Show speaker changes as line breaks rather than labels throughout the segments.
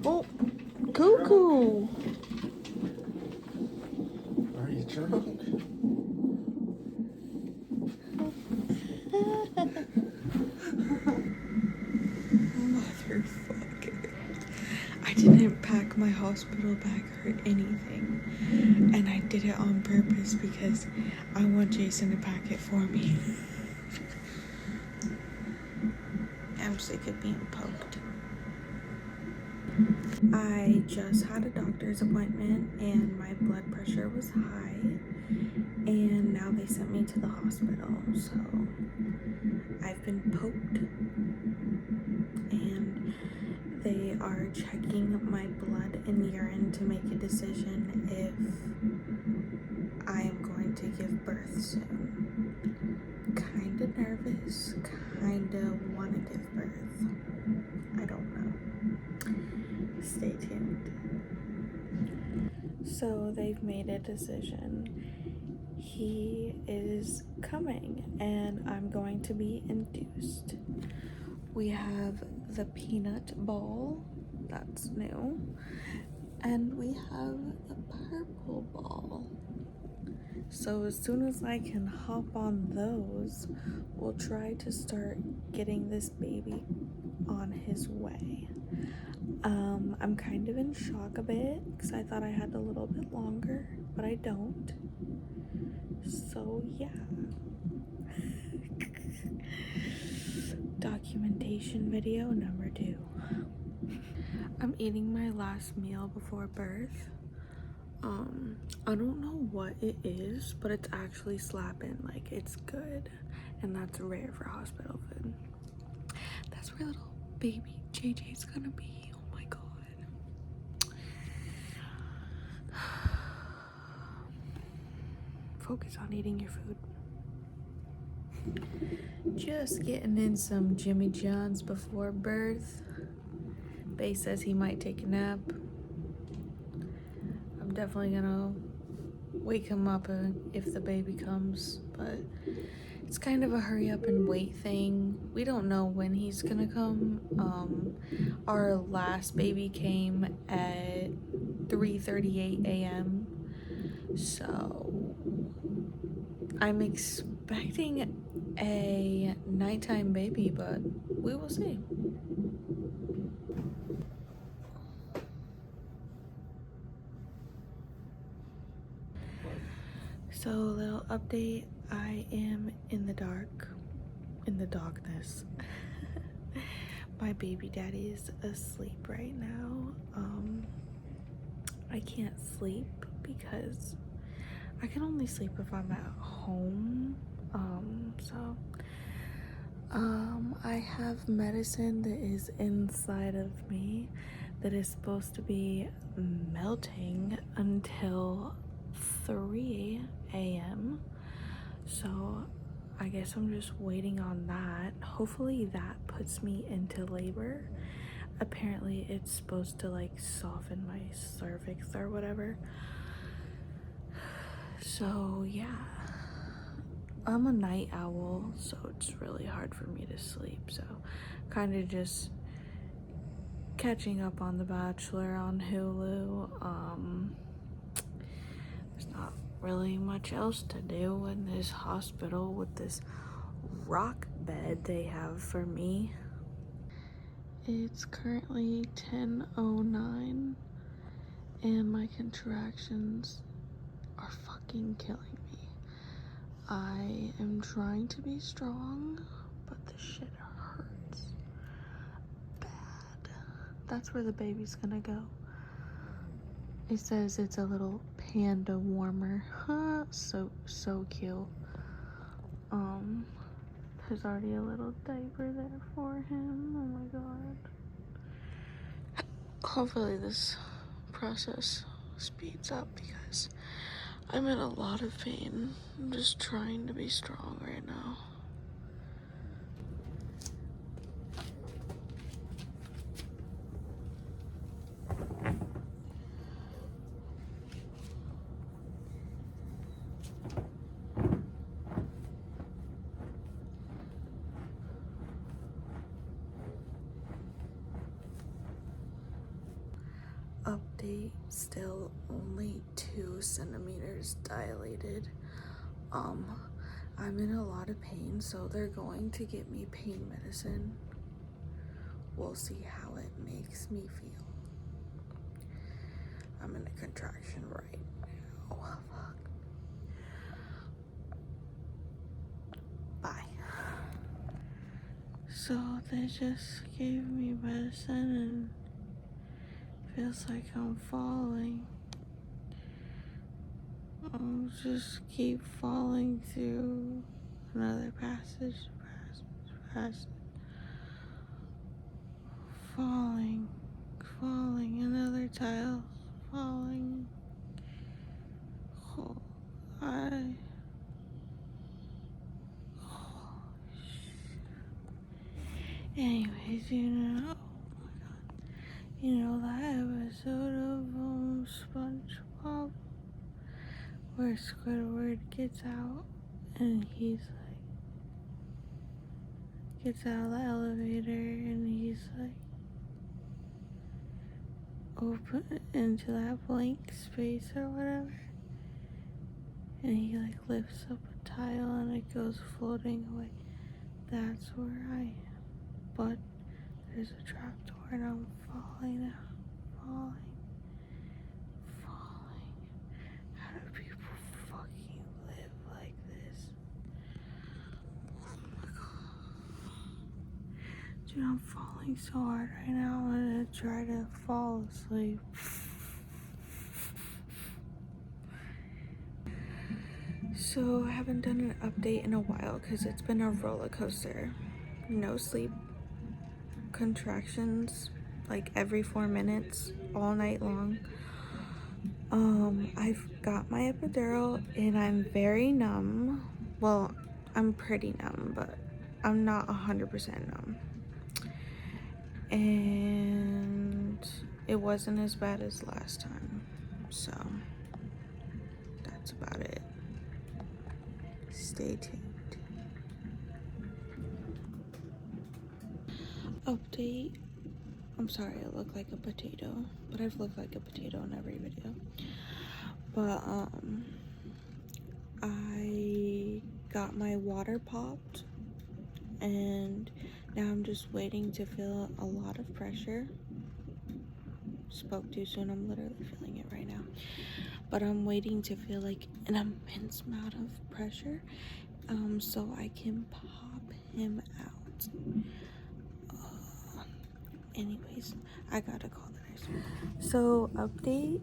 Oh, cuckoo.
Are you drunk?
Motherfucker. I didn't pack my hospital bag or anything. And I did it on purpose because I want Jason to pack it for me. I'm sick of being poked. I just had a doctor's appointment and my blood pressure was high. And now they sent me to the hospital. So I've been poked. And they are checking my blood and urine to make a decision if I am going to give birth soon. Kinda nervous, kinda wanna give birth. I don't know. Stay tuned. So they've made a decision. He is coming and I'm going to be induced. We have the peanut ball, that's new, and we have the purple ball. So as soon as I can hop on those, we'll try to start getting this baby on his way. I'm kind of in shock a bit because I thought I had a little bit longer, but I don't. So yeah. Documentation video number 2. I'm eating my last meal before birth. I don't know what it is, but it's actually slapping. Like, it's good, and that's rare for hospital food. That's where little baby JJ's gonna be. Oh my god. Focus on eating your food. Just getting in some Jimmy John's before birth. Bae says he might take a nap. I'm definitely gonna wake him up if the baby comes, but it's kind of a hurry up and wait thing. We don't know when he's gonna come. Our last baby came at 3:38 a.m. So I'm expecting a nighttime baby, but we will see. So a little update, I am in the darkness. My baby daddy is asleep right now. I can't sleep because I can only sleep if I'm at home. I have medicine that is inside of me that is supposed to be melting until 3 a.m. So I guess I'm just waiting on that. Hopefully that puts me into labor. Apparently it's supposed to like soften my cervix or whatever. So yeah, I'm a night owl, so it's really hard for me to sleep. So kind of just catching up on The Bachelor on Hulu. There's not really much else to do in this hospital with this rock bed they have for me. It's currently 10:09 and my contractions are fucking killing me. I am trying to be strong, but this shit hurts bad. That's where the baby's gonna go. It says it's a little panda warmer. Huh, so cute. There's already a little diaper there for him. Oh my god. Hopefully this process speeds up because I'm in a lot of pain. I'm just trying to be strong right now. Update, still only 2 centimeters dilated. I'm in a lot of pain, so they're going to get me pain medicine. We'll see how it makes me feel. I'm in a contraction right now. Oh, fuck. Bye. So they just gave me medicine and feels like I'm falling. I'll just keep falling through another passage. Falling, another tile, falling. Oh, anyways, you know that episode of SpongeBob where Squidward gets out and he's like, gets out of the elevator and he's like, open into that blank space or whatever, and he like lifts up a tile and it goes floating away. That's where I am, but there's a trap door and I'm falling now, falling. How do people fucking live like this? Oh my god, dude, I'm falling so hard right now. I'm gonna try to fall asleep. So I haven't done an update in a while because it's been a roller coaster. No sleep, contractions like every 4 minutes all night long. I've got my epidural and I'm very numb. Well, I'm pretty numb, but I'm not 100% numb. And it wasn't as bad as last time. So that's about it. Stay tuned. Update. I'm sorry I look like a potato, but I've looked like a potato in every video. But I got my water popped and now I'm just waiting to feel a lot of pressure. Spoke too soon, I'm literally feeling it right now. But I'm waiting to feel like an immense amount of pressure so I can pop him out. Anyways, I gotta call the nurse. So update,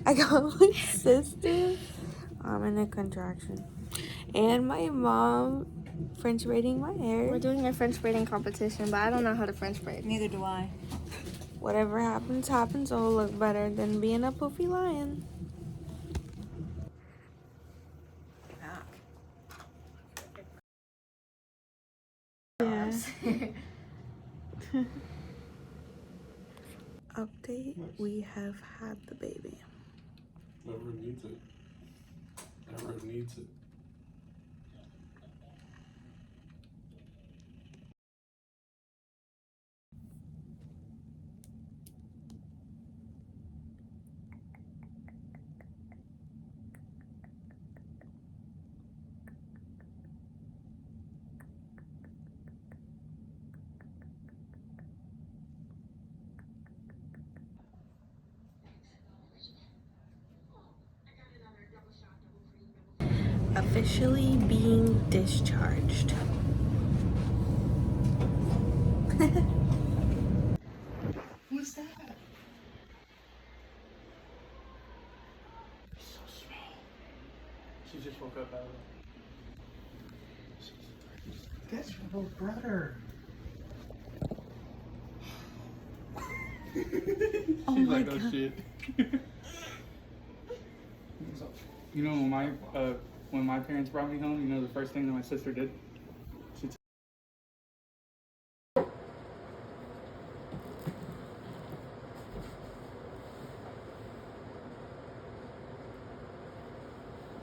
I got my sister in a contraction and my mom French braiding my hair.
We're doing a French braiding competition, but I don't know how to French braid.
Neither do I.
Whatever happens, happens. It'll look better than being a poofy lion. Yeah. Update, we have had the baby.
Whoever needs it. Whoever needs it.
Officially being discharged.
Who's that? So small. She just woke up out of it. That's your little brother.
Oh
She's
my
like,
God.
oh shit. You know, when my parents brought me home, you know the first thing that my sister did?